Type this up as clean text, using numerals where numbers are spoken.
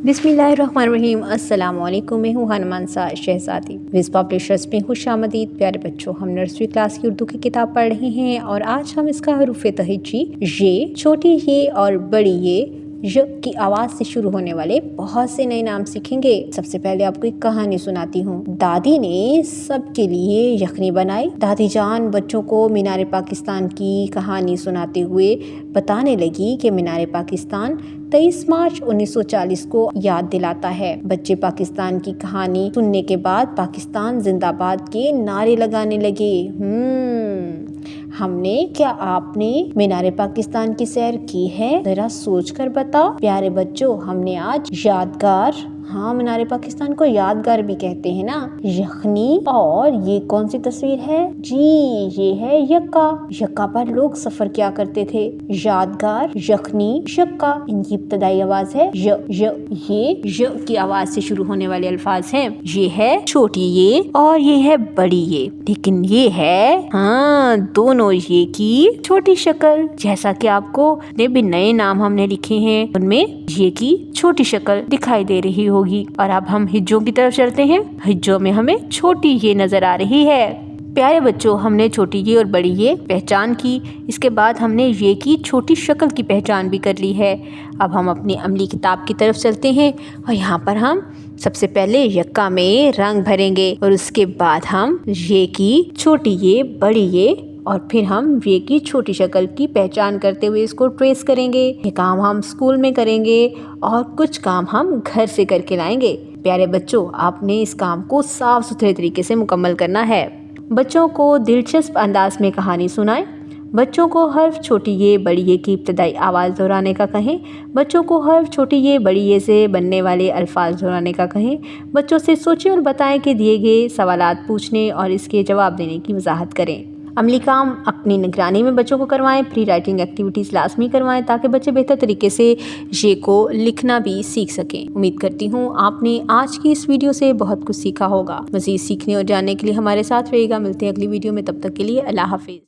बिस्मिल्लाहिर्रहमानिर्रहीम। अस्सलाम वालेकुम। मैं हूँ हनुमान सा शहज़ादी। विज़ पब्लिशर्स में खुश आमदीद। प्यारे बच्चों, हम नर्सरी क्लास की उर्दू की किताब पढ़ रहे हैं और आज हम इसका हरूफ तहज्जी ये, छोटी ये और बड़ी ये य की आवाज़ से शुरू होने वाले बहुत से नए नाम सीखेंगे। सबसे पहले आपको एक कहानी सुनाती हूँ। दादी ने सबके लिए यखनी बनाई। दादी जान बच्चों को मीनार पाकिस्तान की कहानी सुनाते हुए बताने लगी कि मीनार पाकिस्तान 23 मार्च 1940 को याद दिलाता है। बच्चे पाकिस्तान की कहानी सुनने के बाद पाकिस्तान जिंदाबाद के नारे लगाने लगे। हमने क्या आपने मीनार पाकिस्तान की सैर की है? जरा सोच कर बताओ। प्यारे बच्चों, हमने आज यादगार, हाँ मीनार पाकिस्तान को यादगार भी कहते हैं ना, यखनी, और ये कौन सी तस्वीर है जी? ये है यक्का। यक्का पर लोग सफर किया करते थे। यादगार, यखनी, यक्का, इनकी इब्तदाई आवाज है य। ये य की आवाज से शुरू होने वाले अल्फाज हैं। ये है छोटी ये और ये है बड़ी ये, लेकिन ये है हाँ दोनों ये की छोटी शक्ल। जैसा कि आपको भी नए नाम हमने लिखे हैं, उनमें ये की छोटी शक्ल दिखाई दे रही होगी। और अब हम हिज्जों की तरफ चलते हैं। हिज्जों में हमें छोटी ये नजर आ रही है। प्यारे बच्चों, हमने छोटी ये और बड़ी ये पहचान की। इसके बाद हमने ये की छोटी शक्ल की पहचान भी कर ली है। अब हम अपनी अमली किताब की तरफ चलते हैं और यहाँ पर हम सबसे पहले यक्का में रंग भरेंगे और उसके बाद हम ये की छोटी ये, बड़ी ये और फिर हम ये की छोटी शक्ल की पहचान करते हुए इसको ट्रेस करेंगे। ये काम हम स्कूल में करेंगे और कुछ काम हम घर से करके लाएंगे। प्यारे बच्चों, आपने इस काम को साफ सुथरे तरीके से मुकम्मल करना है। बच्चों को दिलचस्प अंदाज में कहानी सुनाएं। बच्चों को हर्फ छोटी ये, बड़ी ये की इब्तदाई आवाज़ दोहराने का कहें। बच्चों को हर्फ छोटी ये, बड़ी ये से बनने वाले अल्फाज दोहराने का कहें। बच्चों से सोचें और बताएं कि दिए गए सवालात पूछने और इसके जवाब देने की वजाहत करें। अमली काम अपनी निगरानी में बच्चों को करवाएं। प्री राइटिंग एक्टिविटीज़ लाजमी करवाएं ताकि बच्चे बेहतर तरीके से ये को लिखना भी सीख सकें। उम्मीद करती हूँ आपने आज की इस वीडियो से बहुत कुछ सीखा होगा। मज़ीद सीखने और जानने के लिए हमारे साथ रहिएगा। मिलते हैं अगली वीडियो में, तब तक के लिए अल्लाह हाफिज़।